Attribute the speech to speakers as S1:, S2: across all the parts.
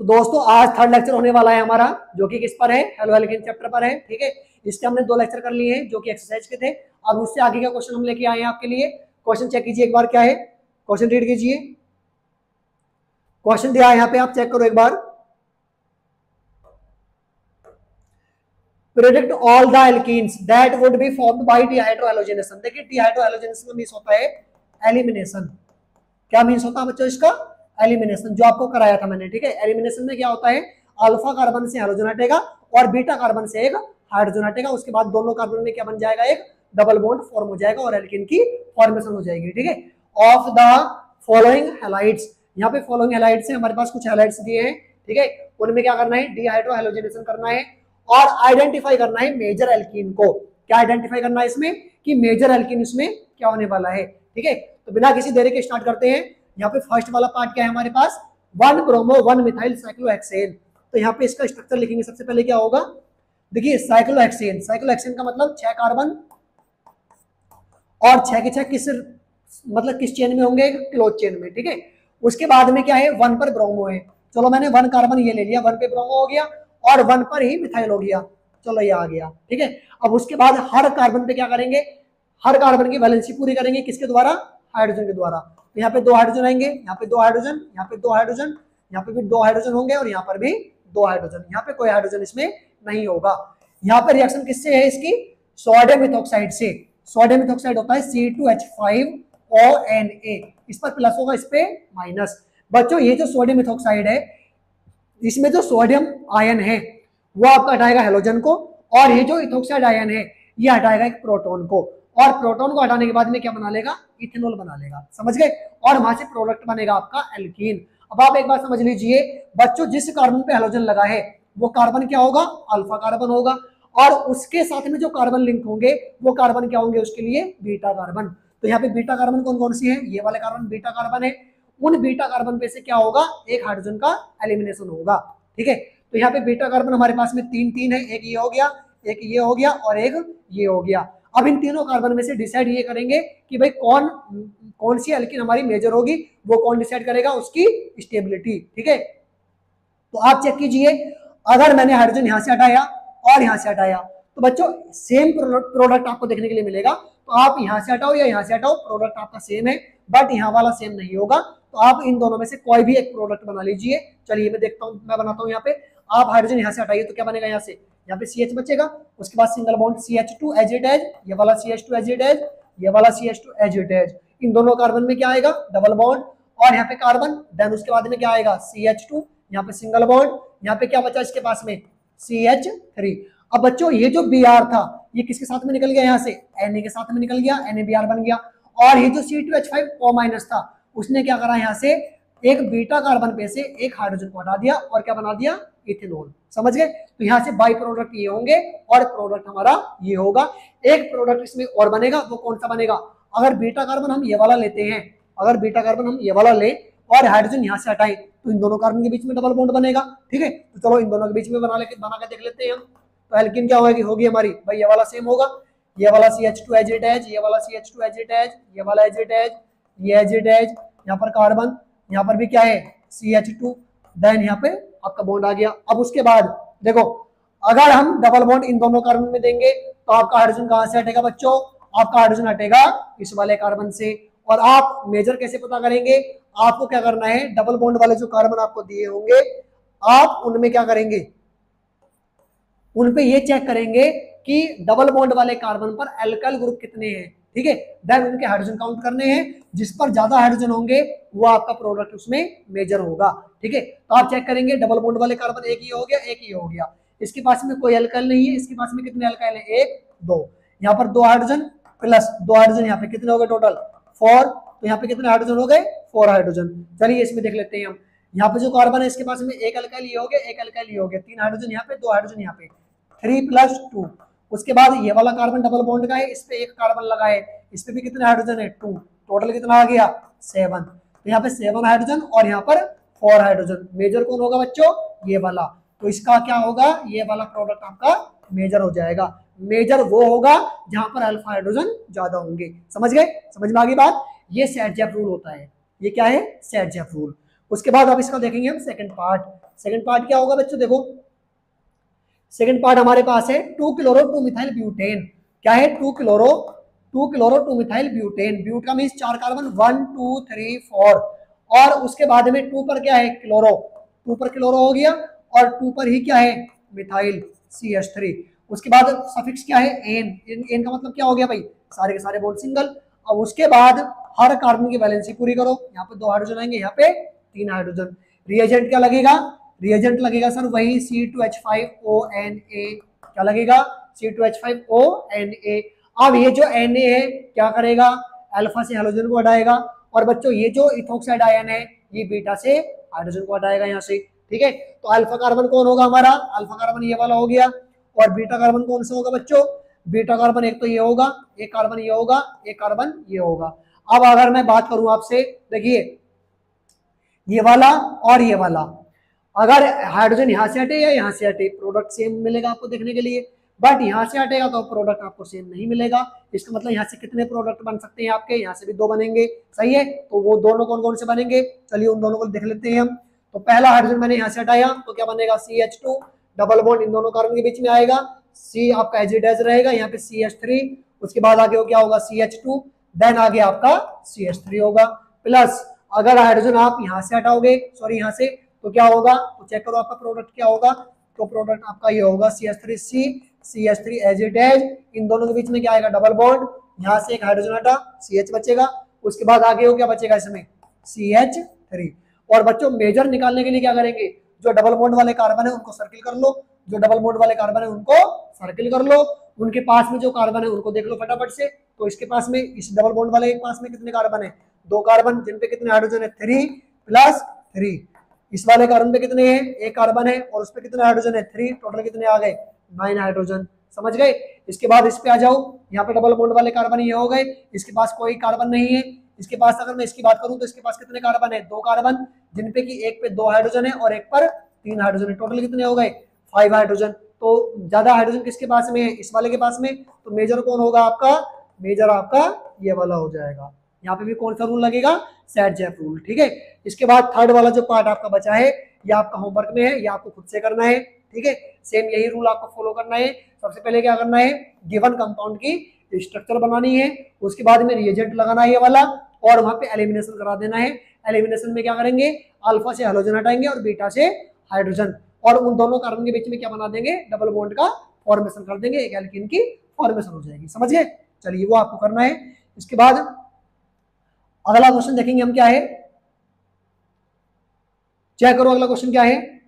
S1: तो दोस्तों आज थर्ड लेक्चर होने वाला है हमारा, जो कि किस पर है, हेलो एल्केन चैप्टर पर है। ठीक है, इसके हमने 2 लेक्चर कर लिए हैं जो कि एक्सरसाइज के थे। अब उससे आगे का क्वेश्चन हम लेके आए हैं आपके लिए। क्वेश्चन चेक कीजिए एक बार, क्या है क्वेश्चन, रीड कीजिए। क्वेश्चन दिया है यहाँ पे, आप चेक करो एक बार। Predict all the alkenes that would be formed by dehydrohalogenation. देखिए डिहाइड्रोहैलोजिनेशन का मींस होता है एलिमिनेशन। क्या मींस होता है बच्चों इसका? एलिमिनेशन, जो आपको कराया था मैंने। ठीक है, एलिमिनेशन में क्या होता है, अल्फा कार्बन से हाइड्रोजन हटेगा और बीटा कार्बन से एक हाइड्रोजन हटेगा, उसके बाद दोनों कार्बन में क्या बन जाएगा, एक डबल बॉन्ड फॉर्म हो जाएगा और एल्कीन की फॉर्मेशन हो जाएगी। ठीक है, ऑफ द फॉलोइंग हैलाइड्स, यहाँ पे फॉलोइंग हैलाइड्स से हमारे पास कुछ हैलाइड्स दिए हैं। ठीक है, उनमें क्या करना है, डिहाइड्रोहैलोजिनेशन करना है और आइडेंटिफाई करना है मेजर एल्कीन को। क्या आइडेंटिफाई करना है इसमें, कि मेजर एल्कीन इसमें क्या होने वाला है। ठीक है, तो बिना किसी देरी के स्टार्ट करते हैं। यहाँ पे फर्स्ट वाला पार्ट क्या है हमारे पास, 1 ब्रोमो 1 मिथाइल साइक्लोहेक्सेन। तो यहाँ पे इसका स्ट्रक्चर लिखेंगे। सबसे पहले क्या होगा, देखिए साइक्लोहेक्सेन, साइक्लोहेक्सेन का मतलब 6 कार्बन और 6 के 6 किस मतलब किस चेन में होंगे, क्लोज चेन में। ठीक है, उसके बाद में क्या है, 1 पर ब्रोमो है। चलो मैंने 1 कार्बन ये ले लिया, 1 पे ब्रोमो हो गया और 1 पर ही मिथाइल हो गया। चलो ये आ गया। ठीक है, अब उसके बाद हर कार्बन पे क्या करेंगे, हर कार्बन की वैलेंसी पूरी करेंगे, किसके द्वारा, हाइड्रोजन के द्वारा। तो यहाँ पे 2 हाइड्रोजन आएंगे, यहाँ पे 2 हाइड्रोजन, यहाँ पे 2 हाइड्रोजन, यहाँ पे भी 2 हाइड्रोजन होंगे और यहाँ पर भी 2 हाइड्रोजन। यहाँ पे कोई हाइड्रोजन इसमें नहीं होगा। यहाँ पर रिएक्शन किससे है इसकी, सोडियम इथोक्साइड से। सोडियम इथोक्साइड होता है C2H5ONa, इस पर प्लस होगा, इस पे माइनस। बच्चों ये जो सोडियम इथोक्साइड है, इसमें जो सोडियम आयन है वो आपका हटाएगा हेलोजन को, और ये जो इथोक्साइड आयन है ये हटाएगा एक प्रोटॉन को, और प्रोटॉन को हटाने के बाद में क्या बना लेगा, इथेनॉल बना लेगा। समझ गए, और वहां से प्रोडक्ट बनेगा आपका एल्कीन। अब आप एक बार समझ लीजिए बच्चों, जिस कार्बन पे हेलोजन लगा है वो कार्बन क्या होगा, अल्फा कार्बन होगा, और उसके साथ में जो कार्बन लिंक होंगे वो कार्बन क्या होंगे, उसके लिए बीटा कार्बन। तो यहाँ पे बीटा कार्बन कौन कौन सी है, ये वाले कार्बन बीटा कार्बन है। उन बीटा कार्बन पे से क्या होगा, एक हाइड्रोजन का एलिमिनेशन होगा। ठीक है, तो यहाँ पे बीटा कार्बन हमारे पास में 3 है, एक ये हो गया, एक ये हो गया और एक ये हो गया। अब इन तीनों कार्बन में से डिसाइड ये करेंगे कि भाई कौन सी एल्कीन हमारी मेजर होगी, वो कौन डिसाइड करेगा, उसकी स्टेबिलिटी। ठीक है, तो आप चेक कीजिए, अगर मैंने हाइड्रोजन यहां से हटाया और यहां से हटाया तो बच्चों सेम प्रोडक्ट आपको देखने के लिए मिलेगा। तो आप यहां से हटाओ या यहां से हटाओ, प्रोडक्ट आपका सेम है, बट यहाँ वाला सेम नहीं होगा। तो आप इन दोनों में से कोई भी एक प्रोडक्ट बना लीजिए। चलिए मैं देखता हूँ, मैं बनाता हूँ। यहाँ पे आप हाइड्रोजन यहाँ से हटाइए तो क्या बनेगा, यहाँ से यहाँ पे CH बचेगा, उसके बाद single bond CH2 as it is, ये वाला CH2 एज इट एज, ये वाला CH2 एज इट एज। इन दोनों कार्बन में क्या आएगा, डबल बॉन्ड, और यहाँ पे कार्बन, देन उसके बाद में क्या आएगा, CH2, यहाँ पे सिंगल बॉन्ड, यहाँ पे क्या बचा इसके पास में, CH3। अब बच्चों ये जो Br था ये किसके साथ में निकल गया, यहाँ से Na के साथ में निकल गया, NaBr बन गया। और ये जो C2H5O- था उसने क्या करा, यहाँ से एक बीटा कार्बन पे से एक हाइड्रोजन को हटा दिया और क्या बना दिया, इथेनॉल। समझ गए, तो यहाँ से बाई प्रोडक्ट ये होंगे और प्रोडक्ट हमारा ये होगा। एक प्रोडक्ट इसमें और बनेगा, वो कौन सा बनेगा, अगर बीटा कार्बन हम ये वाला लेते हैं, अगर बीटा कार्बन हम ये वाला ले और हाइड्रोजन यहाँ से हटाए तो इन दोनों कार्बन के बीच में डबल बॉन्ड बनेगा। ठीक है, तो चलो इन दोनों के बीच में बना के देख लेते हैं हम। तो एल्कीन क्या होगी हमारी, भाई ये वाला सेम होगा, ये वाला CH2 एज इट एज, ये वाला CH2 एज इट एज, ये वाला एज इट एज, ये एज इट एज, यहाँ पर कार्बन, यहाँ पर भी क्या है CH2, देन यहाँ पे आपका बॉन्ड आ गया। अब उसके बाद देखो, अगर हम डबल बॉन्ड इन दोनों कार्बन में देंगे तो आपका हाइड्रोजन कहां से हटेगा बच्चों, आपका हाइड्रोजन हटेगा इस वाले कार्बन से। और आप मेजर कैसे पता करेंगे, आपको क्या करना है, डबल बॉन्ड वाले जो कार्बन आपको दिए होंगे आप उनमें क्या करेंगे, उनपे ये चेक करेंगे कि डबल बॉन्ड वाले कार्बन पर एल्काइल ग्रुप कितने हैं। ठीक है, देन उनके हाइड्रोजन काउंट करने हैं, जिस पर ज्यादा हाइड्रोजन होंगे वो आपका प्रोडक्ट उसमें मेजर होगा। ठीक है, तो आप चेक करेंगे डबल बॉन्ड वाले कार्बन एक ही हो गया, एक ही हो गया, इसके पास में कोई एल्काइल नहीं है, इसके पास में कितने एल्काइल है, 1 2, यहाँ पर 2 हाइड्रोजन प्लस 2 हाइड्रोजन, यहाँ पे कितने हो गए टोटल 4, तो यहाँ पे कितने हाइड्रोजन हो गए, 4 हाइड्रोजन। चलिए इसमें देख लेते हैं हम, यहाँ पे जो कार्बन है इसके पास में एक एल्काइल ये हो गया, एक एल्काइल ये हो गया, 3 हाइड्रोजन यहाँ पे, 2 हाइड्रोजन यहाँ पे, 3 + 2। उसके बाद ये वाला कार्बन डबल बॉन्ड का है, इस पे एक कार्बन लगा है, इस पे भी कितने हाइड्रोजन है, 2, टोटल कितना आ गया 7। तो यहाँ पे 7 हाइड्रोजन और यहाँ पर 4 हाइड्रोजन। मेजर कौन होगा बच्चों, ये वाला। तो इसका क्या होगा, ये वाला प्रोडक्ट आपका मेजर हो जाएगा। मेजर वो होगा जहां पर अल्फा हाइड्रोजन ज्यादा होंगे। समझ गए, समझ में आ गई बात। ये सेट जेफ रूल होता है, ये क्या है, सेट जेफ रूल। उसके बाद अब इसका देखेंगे हम सेकंड पार्ट। सेकंड पार्ट क्या होगा बच्चों, देखो सेकंड पार्ट हमारे पास है 2 क्लोरो 2 मिथाइल ब्यूटेन। क्या है, 2 क्लोरो 2 मिथाइल ब्यूटेन। ब्यूट का मीन्स 4 कार्बन, 1 2 3 4, और उसके बाद में 2 पर क्या है, क्लोरो, 2 पर क्लोरो हो गया, और 2 पर ही क्या है, मिथाइल CH3। उसके बाद सफिक्स क्या है, एन। एन का मतलब क्या हो गया भाई, सारे के सारे बॉन्ड सिंगल। अब उसके बाद हर कार्बन की वैलेंसी पूरी करो, यहाँ पे 2 हाइड्रोजन आएंगे, यहाँ पे 3 हाइड्रोजन। रिएजेंट क्या लगेगा, रिएजेंट लगेगा सर वही C2H5ONA। क्या लगेगा, C2H5ONA। अब ये जो Na है क्या करेगा, अल्फा से हाइड्रोजन को हटाएगा, और बच्चों ये जो इथोक्साइड आयन है ये बीटा से हाइड्रोजन को हटाएगा यहाँ से। ठीक है, तो अल्फा कार्बन कौन होगा हमारा, अल्फा कार्बन ये वाला हो गया, और बीटा कार्बन कौन सा होगा बच्चों, बीटा कार्बन एक तो ये होगा, एक कार्बन ये होगा, एक कार्बन ये होगा। अब अगर मैं बात करूं आपसे, देखिए ये वाला और ये वाला, अगर हाइड्रोजन यहां से हटे या यहां से हटे, प्रोडक्ट सेम मिलेगा आपको देखने के लिए, बट यहां से हटेगा तो प्रोडक्ट आपको सेम नहीं मिलेगा। इसका मतलब यहाँ से कितने प्रोडक्ट बन सकते हैं आपके, यहाँ से भी 2 बनेंगे, सही है। तो वो दोनों कौन कौन से बनेंगे, चलिए उन दोनों को देख लेते हैं हम। तो पहला हाइड्रोजन मैंने यहाँ से हटाया तो क्या बनेगा, CH2, डबल बॉन्ड इन दोनों कार्बन के बीच में आएगा, C आपका एज इट एज रहेगा, यहाँ पे CH3, उसके बाद आगे क्या होगा CH2, देन आगे आपका CH3 होगा। प्लस अगर हाइड्रोजन आप यहाँ से हटाओगे, सॉरी यहाँ से, तो क्या होगा, तो चेक करो आपका प्रोडक्ट क्या होगा, तो प्रोडक्ट आपका ये होगा CH3C, CH3 as it as, इन दोनों के बीच में क्या आएगा, डबल बॉन्ड, यहाँ से एक हाइड्रोजन हटा, CH बचेगा, उसके बाद आगे हो क्या बचेगा इसमें, CH3। और बच्चों मेजर निकालने के लिए क्या करेंगे, जो डबल बॉन्ड वाले कार्बन है उनको सर्किल कर लो, जो डबल बॉन्ड वाले कार्बन है उनको सर्किल कर लो, उनके पास में जो कार्बन है उनको देख लो फटाफट से। तो इसके पास में, इस डबल बॉन्ड वाले के पास में कितने कार्बन है, 2 कार्बन, जिन पे कितने हाइड्रोजन है, 3 + 3। इस वाले कार्बन पे कितने हैं, 1 कार्बन है, और उस पे कितने हाइड्रोजन है, 3, टोटल कितने आ गए, 9 हाइड्रोजन। समझ गए। इसके बाद इस पे आ जाओ, यहाँ पे डबल बॉन्ड वाले कार्बन ये हो गए, इसके पास कोई कार्बन नहीं है। इसके पास अगर मैं इसकी बात करूं तो इसके पास कितने कार्बन है, 2 कार्बन, जिनपे कि एक पे 2 हाइड्रोजन है और एक पर 3 हाइड्रोजन है, टोटल कितने हो गए, 5 हाइड्रोजन। तो ज्यादा हाइड्रोजन किसके पास में है, इस वाले के पास में, तो मेजर कौन होगा आपका, मेजर आपका ये वाला हो जाएगा। यहाँ पे भी कौन सा रूल लगेगा, सैडजेफ रूल। ठीक है, इसके बाद थर्ड वाला जो पार्ट आपका बचा है, ये आपका होमवर्क में है, ये आपको खुद से करना है। ठीक है, सेम यही रूल आपको फॉलो करना है। सबसे पहले क्या करना है, गिवन कंपाउंड की स्ट्रक्चर बनानी है, उसके बाद में रिएजेंट लगाना है ये वाला, और वहां पे एलिमिनेशन करा देना है। एलिमिनेशन में क्या करेंगे, अल्फा से हाइड्रोजन हटाएंगे और बीटा से हाइड्रोजन, और उन दोनों कार्बन के बीच में क्या बना देंगे, डबल बॉन्ड का फॉर्मेशन कर देंगे, एक एल्कीन की फॉर्मेशन हो जाएगी। समझ गए, चलिए वो आपको करना है। इसके बाद अगला क्वेश्चन देखेंगे हम क्या है, चेक करो अगला क्वेश्चन क्या है।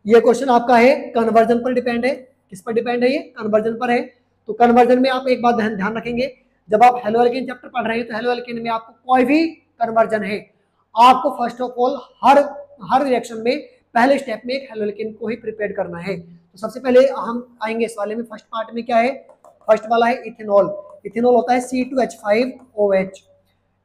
S1: ये क्वेश्चन आपका है कन्वर्जन पर डिपेंड है। किस पर डिपेंड है, ये कन्वर्जन पर है। तो कन्वर्जन में आप एक बात ध्यान रखेंगे, जब आप हेलो एल्केन चैप्टर पढ़ रहे हैं तो हेलो एल्केन में आपको कोई भी कन्वर्जन है, आपको first of all her reaction में पहले स्टेप में एक हेलो एल्केन को ही प्रिपेयर करना है। तो सबसे पहले हम आएंगे इस वाले में, फर्स्ट पार्ट में क्या है, फर्स्ट वाला है इथेनॉल। इथेनॉल होता है C2H5OH,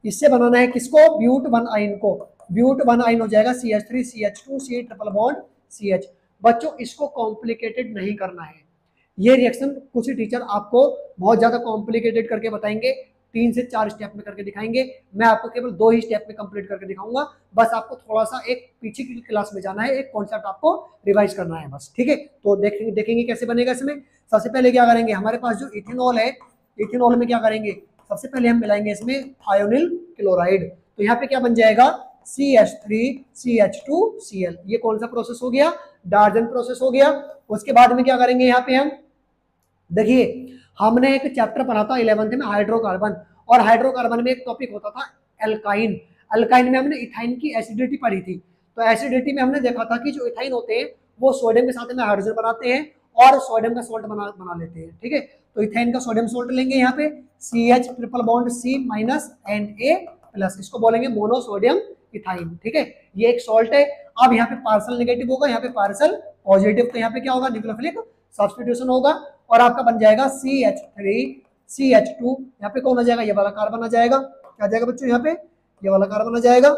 S1: इससे बनाना है किसको, ब्यूट 1 आयन को। ब्यूट 1 आयन हो जाएगा CH3 CH2 C triple bond CH। बच्चों इसको कॉम्प्लिकेटेड नहीं करना है, ये रिएक्शन कुछ टीचर आपको बहुत ज्यादा कॉम्प्लिकेटेड करके बताएंगे, 3 से 4 स्टेप में करके दिखाएंगे, मैं आपको केवल 2 ही स्टेप में कंप्लीट करके दिखाऊंगा। बस आपको थोड़ा सा एक पीछे की क्लास में जाना है, एक कॉन्सेप्ट आपको रिवाइज करना है बस। ठीक है, तो देखेंगे कैसे बनेगा इसमें। सबसे पहले क्या करेंगे, हमारे पास जो इथेनॉल है, इथेनॉल में क्या करेंगे, सबसे पहले हम मिलाएंगे इसमें थायोनिल क्लोराइड। तो यहाँ पे क्या बन जाएगा, CH3CH2Cl। ये कौन सा प्रोसेस हो गया, डार्जन प्रोसेस हो गया। उसके बाद में क्या करेंगे, यहाँ पे हम देखिए हमने एक चैप्टर पढ़ा था 11th में हाइड्रोकार्बन, और हाइड्रोकार्बन में एक टॉपिक होता था एल्काइन। एल्काइन में हमने इथाइन की एसिडिटी पढ़ी थी। तो एसिडिटी में हमने देखा था कि जो इथाइन होते हैं वो सोडियम के साथ में हाइड्रोजन बनाते हैं और सोडियम का सॉल्ट बना लेते हैं। ठीक है, तो इथाइन का सोडियम सॉल्ट लेंगे, यहाँ पे CH triple bond C Na+, इसको बोलेंगे मोनोसोडियम इथाइन। ठीक है, ये एक सॉल्ट है। अब यहाँ पे पार्सल नेगेटिव होगा, यहाँ पे पार्सल पॉजिटिव, तो यहाँ पे क्या होगा, न्यूक्लियोफिलिक सब्स्टिट्यूशन होगा, और आपका बन जाएगा CH3CH2। यहाँ पे कौन आ जाएगा, ये वाला कार्बन आ जाएगा। क्या आ जाएगा बच्चों, यहाँ पे ये वाला कार्बन आ जाएगा,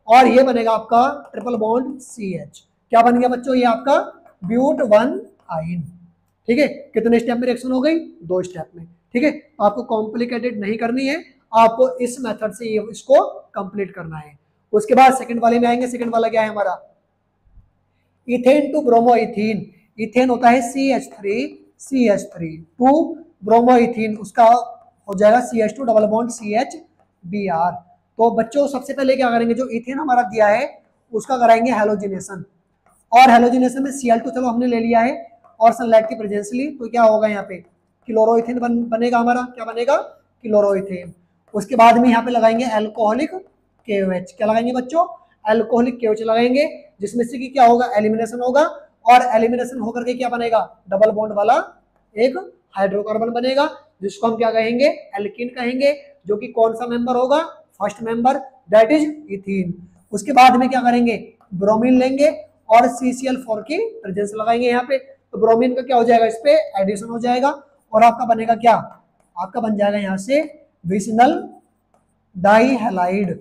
S1: और ये बनेगा आपका ट्रिपल बॉन्ड CH। क्या बन गया बच्चों, ये आपका ब्यूट 1 आयन। ठीक है, कितने स्टेप में रिएक्शन हो गई, 2 स्टेप में। ठीक है, आपको कॉम्प्लिकेटेड नहीं करनी है, आपको इस मेथड से ये इसको कंप्लीट करना है। उसके बाद सेकंड वाले में आएंगे। सेकंड वाला क्या है हमारा, ethane to bromo ethene. Ethane होता है CH3 टू ब्रोमो इथीन, उसका हो जाएगा CH2 डबल बॉन्ड CHBr। तो बच्चों सबसे पहले क्या करेंगे, जो इथेन हमारा दिया है उसका कराएंगे हेलोजिनेशन, और हेलोजिनेशन में Cl2 चलो हमने ले लिया है और सनलाइट की प्रेजेंस ली, तो क्या होगा यहाँ पे क्लोरोइथेन बनेगा हमारा, क्या बनेगा क्लोरोइथेन। उसके बाद में यहाँ पे लगाएंगे एल्कोहलिक KOH, क्या लगाएंगे बच्चों, एल्कोहलिक KOH लगाएंगे, जिसमें से कि क्या होगा एलिमिनेशन होगा, और एलिमिनेशन होकर के क्या बनेगा डबल बॉन्ड वाला एक हाइड्रोकार्बन बनेगा, जिसको हम क्या कहेंगे एल्कीन कहेंगे, जो कि कौन सा मेंबर होगा, first member, that is ethene. उसके बाद में क्या करेंगे, ब्रोमीन लेंगे और CCl4 की प्रेजेंस लगाएंगे यहाँ पे, तो ब्रोमीन का क्या हो जाएगा, इस पे एडिशन हो जाएगा, और आपका बनेगा क्या, आपका बन जाएगा यहाँ से विसिनल डाइहैलाइड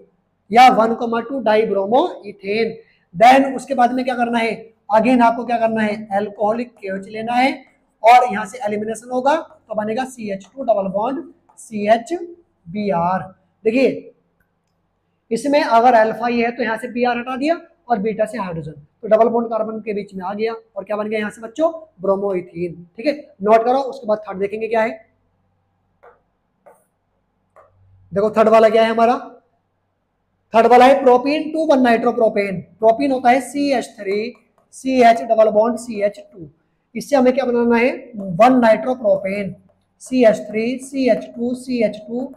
S1: या 1,2 डाइब्रोमो इथेन। देन उसके बाद में क्या करना है, अगेन आपको क्या करना है, एल्कोहलिक KOH लेना है, और यहाँ से एलिमिनेशन होगा तो बनेगा CH2 डबल बॉन्ड CHBr। देखिए इसमें अगर अल्फा ये है तो यहाँ से Br हटा दिया, और बीटा से हाइड्रोजन, तो डबल बॉन्ड कार्बन के बीच में आ गया, और क्या बन गया यहाँ से बच्चों ब्रोमोइथीन। ठीक है, नोट करो। उसके बाद थर्ड देखेंगे क्या है, देखो थर्ड वाला क्या है हमारा, थर्ड वाला है प्रोपीन टू 1 नाइट्रोप्रोपेन। प्रोपीन होता है CH3CH डबल बॉन्ड CH2, इससे हमें क्या बनाना है 1 नाइट्रोप्रोपेन, CH3CH2CH2,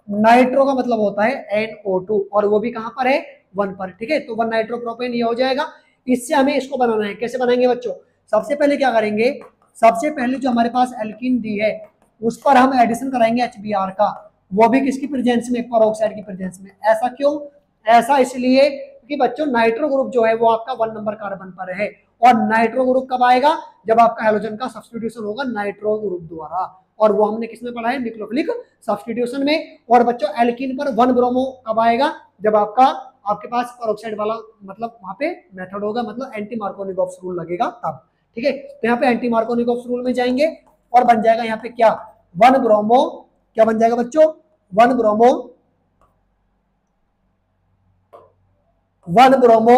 S1: नाइट्रो का मतलब होता है NO2, और वो भी कहां पर है 1 पर। ठीक है, तो 1 नाइट्रोप्रोपेन ये हो जाएगा। इससे हमें इसको बनाना है, कैसे बनाएंगे बच्चों, सबसे पहले क्या करेंगे, सबसे पहले जो हमारे पास एल्कीन दी है उस पर हम एडिशन कराएंगे HBr का, वो भी किसकी प्रेजेंस में, पेरोक्साइड की प्रेजेंस में। ऐसा क्यों, ऐसा इसलिए कि बच्चों नाइट्रो ग्रुप जो है वो आपका 1 नंबर कार्बन पर है, और नाइट्रो ग्रुप कब आएगा, जब आपका हेलोजन का सब्स्टिट्यूशन होगा नाइट्रो ग्रुप द्वारा, और वो हमने किसमें पढ़ा है न्यूक्लियोफिलिक सब्स्टिट्यूशन में। और बच्चों एल्कीन पर 1 ब्रोमो कब आएगा, जब आपके पास पेरोक्साइड वाला मतलब वहां पे मेथड होगा, मतलब एंटी मार्कोनिकॉफ रूल लगेगा तब। ठीक है, तो यहाँ पे एंटी मार्कोनिकॉफ रूल में जाएंगे, और बन जाएगा यहाँ पे क्या 1 ब्रोमो, क्या बन जाएगा बच्चों 1 ब्रोमो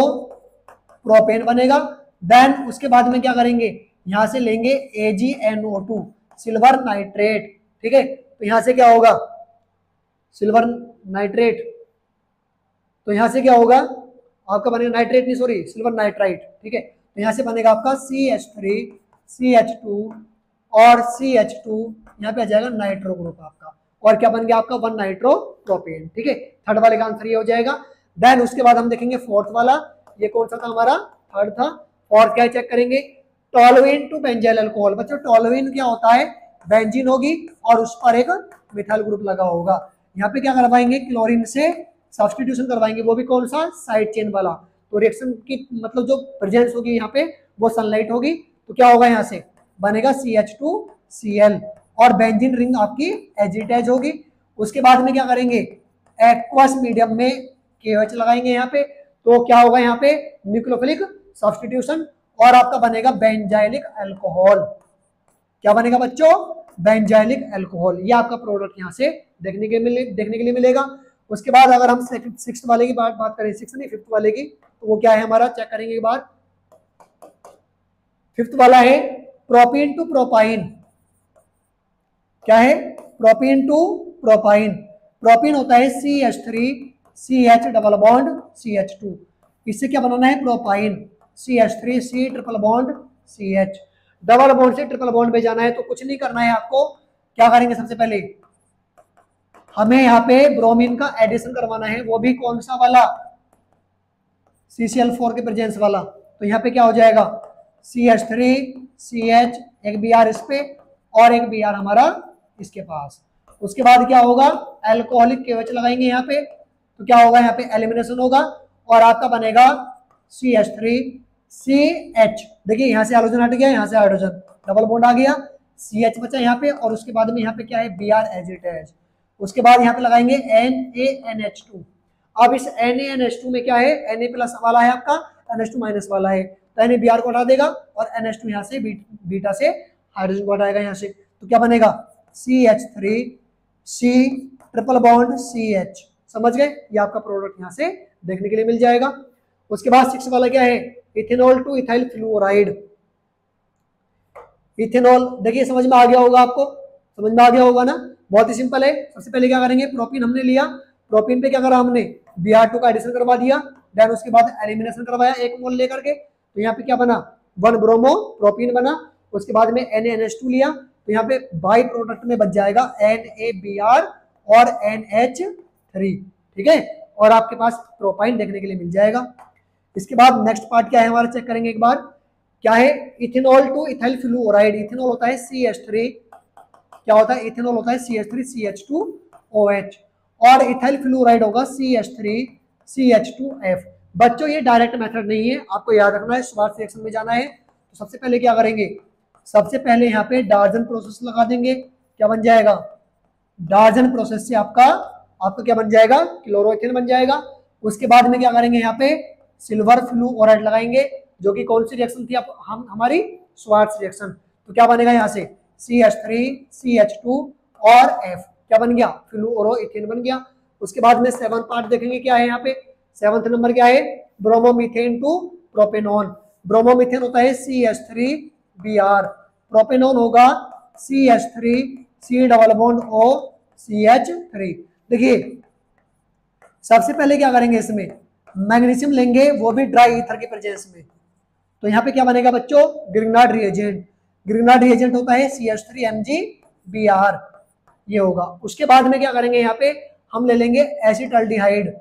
S1: प्रोपेन बनेगा। देन उसके बाद में क्या करेंगे, यहां से लेंगे AgNO2 सिल्वर नाइट्रेट। ठीक है, तो यहां से क्या होगा सिल्वर नाइट्रेट, तो यहां से क्या होगा आपका बनेगा नाइट्रेट नहीं सॉरी सिल्वर नाइट्राइट। ठीक है, तो यहां से बनेगा आपका CH3 CH2 और CH2, यहाँ पे आ जाएगा नाइट्रो ग्रुप आपका, और क्या बन गया आपका 1 नाइट्रो प्रोपेन। ठीक है, थर्ड वाले का आंसर ये हो जाएगा। देन उसके बाद हम देखेंगे फोर्थ वाला, ये कौन सा था हमारा, थर्ड था। फोर्थ क्या चेक करेंगे, टोलुइन टू बेंजाइल अल्कोहल। बच्चों टोलुइन क्या होता है, बेंजीन होगी और उस पर एक मिथाइल ग्रुप लगा होगा। यहाँ पे क्या करवाएंगे, क्लोरीन से सब्स्टिट्यूशन करवाएंगे, वो भी कौन सा साइड चेन वाला। तो रिएक्शन की मतलब जो प्रेजेंस होगी यहाँ पे वो सनलाइट होगी, तो क्या होगा यहाँ से बनेगा CH2Cl, और बेंजीन रिंग आपकी एजिटेज होगी। उसके बाद में क्या करेंगे, एक्वस मीडियम में KOH लगाएंगे यहाँ पे, तो क्या होगा यहाँ पे न्यूक्लियोफिलिक सब्स्टिट्यूशन, और आपका बनेगा बेंजाइलिक अल्कोहल। क्या बनेगा बच्चों बेंजाइलिक अल्कोहल, ये आपका प्रोडक्ट यहाँ से देखने के लिए मिलेगा। उसके बाद अगर हम सिक्स्थ वाले की बात करें, सिक्स्थ नहीं फिफ्थ वाले की, तो वो क्या है हमारा, चेक करेंगे एक बार। फिफ्थ वाला है प्रोपीन टू प्रोपाइन। क्या है, प्रोपीन टू प्रोपाइन। प्रोपीन होता है CH3CH डबल बॉन्ड CH2, इससे क्या बनाना है propyne, CH3C triple bond CH, double bond से ट्रिपल बॉन्ड पे जाना है। तो कुछ नहीं करना है आपको, क्या करेंगे सबसे पहले हमें यहाँ पे ब्रोमीन का एडिशन करवाना है, वो भी कौन सा वाला CCl4 के प्रेजेंस वाला। तो यहाँ पे क्या हो जाएगा CH3CH, एक Br इस पे और एक Br हमारा इसके पास। उसके बाद क्या होगा एल्कोहलिक KOH लगाएंगे यहाँ पे, तो क्या होगा यहाँ पे एलिमिनेशन होगा, और आपका बनेगा CH3CH। देखिए यहाँ से हाइड्रोजन हट गया, यहाँ से हाइड्रोजन डबल बॉन्ड आ गया, CH बचा यहाँ पे, और उसके बाद में यहाँ पे क्या है Br एजिटेज। उसके बाद यहाँ पे लगाएंगे NaNH2। अब इस NaNH2 में क्या है, Na प्लस वाला है आपका, NH2 माइनस वाला है, तो Na Br को हटा देगा, और NH2 यहाँ से बीटा से हाइड्रोजन को हटाएगा यहाँ से, तो क्या बनेगा CH3C ट्रिपल बॉन्ड CH। समझ गए, ये आपका प्रोडक्ट यहाँ से देखने के लिए मिल जाएगा। उसके बाद 6 वाला क्या है, ethanol two ethyl fluoride. Ethanol देखिए समझ में आ गया होगा, आपको समझ में आ गया होगा ना, बहुत ही सिंपल है। सबसे पहले क्या करेंगे, प्रोपीन हमने लिया, प्रोपीन पे क्या करा हमने, Br2 का एडिशन करवा दिया, देन उसके बाद एलिमिनेशन करवाया 1 मोल लेकर के, तो यहाँ पे क्या बना 1 ब्रोमो प्रोपीन बना। उसके बाद में NaNH2 लिया, तो यहाँ पे बाई प्रोडक्ट में बच जाएगा NaBr और NH3, ठीक है, और आपके पास प्रोपाइन देखने के लिए मिल जाएगा। इसके बाद नेक्स्ट पार्ट क्या है हमारा, चेक करेंगे एक बार, क्या है, ethanol two ethyl fluoride. Ethanol होता है CH3, क्या होता है, इथेनॉल होता है CH3CH2OH, और इथाइल फ्लोराइड होगा CH3CH2F। बच्चों ये डायरेक्ट मेथड नहीं है, आपको याद रखना है, स्वार्ट्ज रिएक्शन में जाना है। तो सबसे पहले क्या करेंगे, सबसे पहले यहाँ पे डार्जन प्रोसेस लगा देंगे, क्या बन जाएगा, डार्जन प्रोसेस से आपका क्या बन जाएगा, क्लोरोइथेन बन जाएगा। उसके बाद में क्या करेंगे, यहाँ पे सिल्वर फ्लूओराइड लगाएंगे, जो कि कौन सी रिएक्शन थी हम हमारी स्वार्ट्ज रिएक्शन। तो क्या बनेगा यहाँ से CH3CH2 और F, क्या बन गया, फ्लूओरोइथेन बन गया। उसके बाद में 7 पार्ट देखेंगे, क्या है यहाँ पे 7th नंबर क्या है, ब्रोमोमीथेन टू प्रोपेनॉन। ब्रोमोमीथेन होता है CH3Br, प्रोपेनॉन होगा CH3C double bond O CH3। देखिए सबसे पहले क्या करेंगे, इसमें मैग्नीशियम लेंगे, वो भी ड्राई ईथर के प्रेजेंस में। तो यहाँ पे क्या बनेगा बच्चों, ग्रिग्नार्ड रिएजेंट। ग्रिग्नार्ड रिएजेंट होता है CH3MgBr, ये होगा। उसके बाद में क्या करेंगे, यहाँ पे हम ले लेंगे एसिटल्डिहाइड।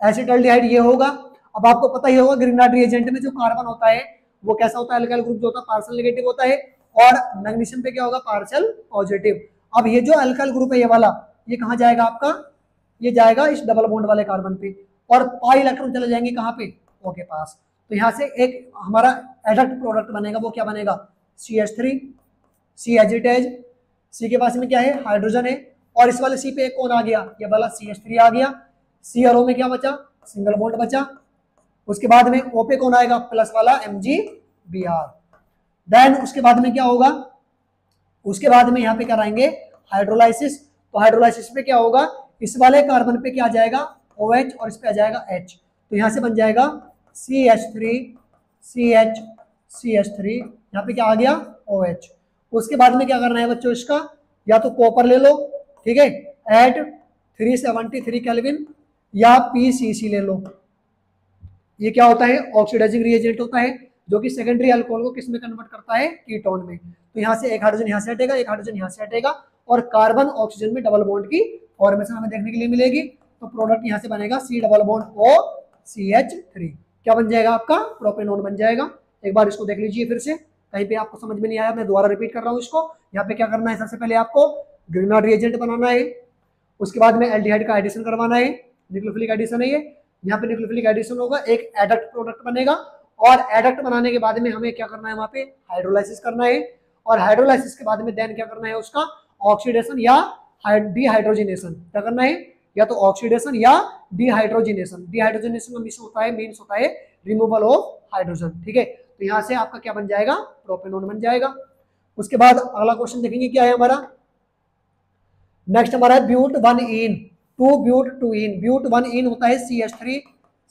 S1: एसिटल्डिहाइड ये होगा। अब आपको पता ही होगा ग्रिग्नार्ड रिएजेंट में जो कार्बन होता है वो कैसा होता है, अल्काइल ग्रुप जो होता है पार्शियल नेगेटिव होता है, और मैग्नीशियम पे क्या होगा, पार्शियल पॉजिटिव। अब ये जो अल्काइल ग्रुप है ये वाला, ये कहाँ जाएगा आपका, ये जाएगा इस डबल बॉन्ड वाले कार्बन पे, और पाई इलेक्ट्रॉन चले जाएंगे कहाँ पे, O के पास। तो यहाँ से एक हमारा एडक्ट प्रोडक्ट बनेगा, वो क्या बनेगा, CH3, C एजिटेज, C के पास में क्या है, हाइड्रोजन है, और इस वाले C पे एक कौन आ गया, ये वाला CH3 आ गया। C और O में क्या बचा, सिंगल बॉन्ड बचा। उसके बाद में O पे कौन आएगा, प्लस वाला MgBr। देन उसके बाद में क्या होगा, उसके बाद में यहाँ पे कराएंगे हाइड्रोलाइसिस। तो हाइड्रोलाइसिस पे क्या होगा, इस वाले कार्बन पे क्या आ जाएगा, OH, और इस पे आ जाएगा H। तो यहाँ से बन जाएगा CH3 यहाँ पे क्या आ गया, OH। उसके बाद में क्या करना है बच्चों, इसका या तो कॉपर ले लो, ठीक है, एट 373 केल्विन, या PCC ले लो। ये क्या होता है, ऑक्सीडाइजिंग रिएजेंट होता है, जो कि सेकेंडरी अल्कोहल को किस में कन्वर्ट करता है, कीटोन में। तो यहाँ से एक हाइड्रोजन यहाँ से हटेगा, एक हाइड्रोजन यहाँ से हटेगा, और कार्बन ऑक्सीजन में डबल बॉन्ड की फॉर्मेशन हमें देखने के लिए मिलेगी। तो प्रोडक्ट यहाँ से बनेगा C double bond O CH3, क्या बन जाएगा आपका, प्रोपेनॉन बन जाएगा। एक बार इसको देख लीजिए फिर से, कहीं पे आपको समझ में नहीं आया, मैं दोबारा रिपीट कर रहा हूँ इसको। यहाँ पे क्या करना है, सबसे पहले आपको ग्रिग्नार्ड रिएजेंट बनाना है, उसके बाद में एल्डिहाइड का एडिशन करवाना है, न्यूक्लियोफिलिक एडिशन है ये, यहाँ पे न्यूक्लियोफिलिक एडिशन होगा, एक एडक्ट प्रोडक्ट बनेगा, और एडक्ट बनाने के बाद में हमें क्या करना है, वहाँ पे हाइड्रोलाइसिस करना है, और हाइड्रोलाइसिस के बाद में देन क्या करना है, उसका ऑक्सीडेशन या डिहाइड्रोजिनेशन। क्या करना है, या तो ऑक्सीडेशन या डिहाइड्रोजिनेशन। डिहाइड्रोजिनेशन का मीन्स होता है रिमूवल ऑफ हाइड्रोजन, ठीक है। तो यहाँ से आपका क्या बन जाएगा, प्रोपेनॉन बन जाएगा। उसके बाद अगला क्वेश्चन देखेंगे, क्या है हमारा नेक्स्ट, हमारा है ब्यूट 1 इन टू ब्यूट 2 इन। ब्यूट 1 इन होता है CH3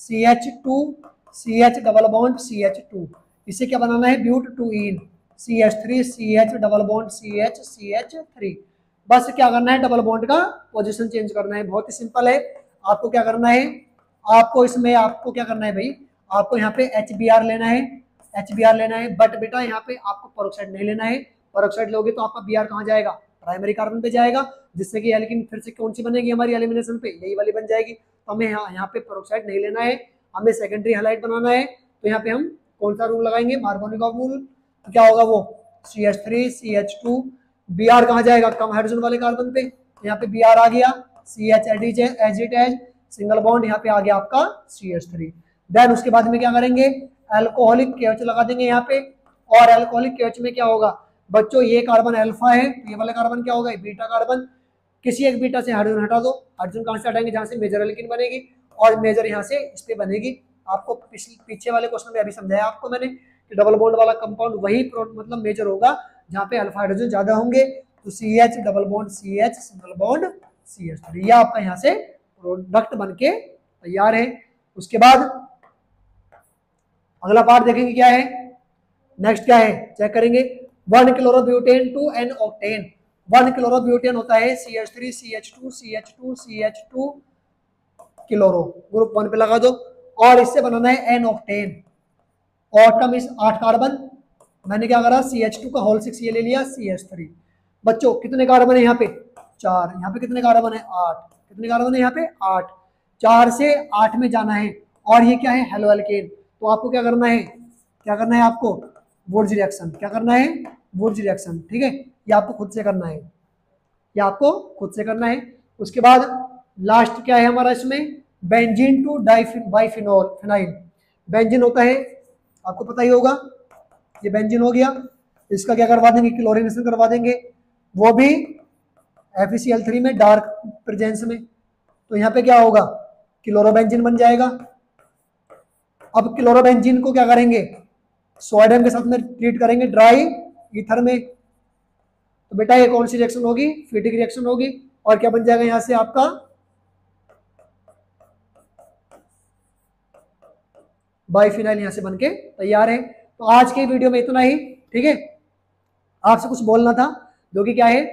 S1: CH2 CH double bond CH2। इसे क्या बनाना है, but 2 ene CH3 CH double bond CH CH3। बस क्या करना है, डबल बॉन्ड का पोजीशन चेंज करना है, बहुत ही सिंपल है। आपको क्या करना है, आपको इसमें आपको क्या करना है भाई, आपको यहाँ पे HBr लेना है, HBr लेना है, बट बेटा यहाँ पे आपको पेरोक्साइड नहीं लेना है। पेरोक्साइड लोगे तो आपका Br कहाँ जाएगा, प्राइमरी कार्बन पे जाएगा, जिससे कि एल्कीन फिर से कौन सी बनेगी हमारी एलिमिनेशन पे, यही वाली बन जाएगी। तो हमें यहाँ पे पेरोक्साइड नहीं लेना है, हमें सेकेंडरी हैलाइड बनाना है। तो यहाँ पे हम कौन सा रूल लगाएंगे, मार्कोनी रूल। तो क्या होगा वो, CH3 CH2, Br कहाँ जाएगा, कम हाइड्रोजन वाले कार्बन पे, यहाँ पे Br आ गया, CH एजिटेज, सिंगल बॉन्ड, यहाँ पे आ गया आपका CH3। देन उसके बाद में क्या करेंगे, अल्कोहलिक KH लगा देंगे यहाँ पे, और अल्कोहलिक KH में क्या होगा बच्चों, ये कार्बन अल्फा है, ये वाला कार्बन क्या होगा, बीटा कार्बन। किसी एक बीटा से हाइड्रोजन हटा दो, हाइड्रोजन कहाँ से हटाएंगे, जहाँ से मेजर एल्कीन बनेगी, और मेजर यहाँ से इस पे बनेगी। आपको पीछे वाले क्वेश्चन में अभी समझाया आपको मैंने कि डबल बॉन्ड वाला कंपाउंड वही मतलब मेजर होगा जहाँ पे अल्फा हाइड्रोजन ज्यादा होंगे। तो CH double bond CH single bond CH3, ये आपका यहाँ से प्रोडक्ट बनके तैयार है। उसके बाद अगला पार्ट देखेंगे क्या है, नेक्स्ट क्या है चेक करेंगे। 1 chlorobutane to n octane. 1 chlorobutane होता है CH3 CH2 CH2 CH2 chloro, group 1 पे लगा दो। और इससे बनाना है एन ऑक्टेन। ऑट का मीन्स 8 कार्बन, मैंने क्या करा CH2 का होल 6 ये ले लिया CH3। बच्चों कितने कार्बन है यहाँ पे 4, यहाँ पे कितने कार्बन है 8, कितने कार्बन है यहाँ पे 8, 4 से 8 में जाना है। और ये क्या है हेलो एल्केन। तो आपको क्या करना है, क्या करना है आपको वुड्स रिएक्शन, क्या करना है वुड्स रिएक्शन, ठीक है। ये आपको खुद से करना है, ये आपको खुद से करना है। उसके बाद लास्ट क्या है हमारा इसमें, बेंजीन टू बाइफिनॉल फिनाइल। बेंजीन होता है आपको पता ही होगा, ये बेंजीन हो गया, इसका क्या करवा देंगे क्लोरीनेशन करवा देंगे, वो भी FeCl3 में डार्क प्रेजेंस में। तो यहाँ पे क्या होगा क्लोरोबेंजीन बन जाएगा। अब क्लोरोबेंजीन को क्या करेंगे सोडियम के साथ में ट्रीट करेंगे ड्राई ईथर में। तो बेटा ये कौन सी रिएक्शन होगी, फिटिक रिएक्शन होगी। और क्या बन जाएगा यहां से आपका बाइफिनाइल यहां से बनके तैयार है। तो आज के वीडियो में इतना ही, ठीक है। आपसे कुछ बोलना था जो कि क्या है,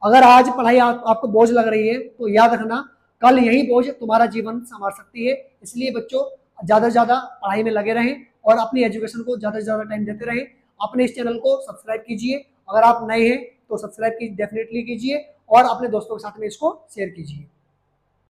S1: अगर आज पढ़ाई आपको बोझ लग रही है तो याद रखना कल यही बोझ तुम्हारा जीवन संवार सकती है। इसलिए बच्चों ज्यादा से ज्यादा पढ़ाई में लगे रहें और अपनी एजुकेशन को ज्यादा से ज्यादा टाइम देते रहें। अपने इस चैनल को सब्सक्राइब कीजिए, अगर आप नए हैं तो सब्सक्राइब डेफिनेटली कीजिए और अपने दोस्तों के साथ में इसको शेयर कीजिए।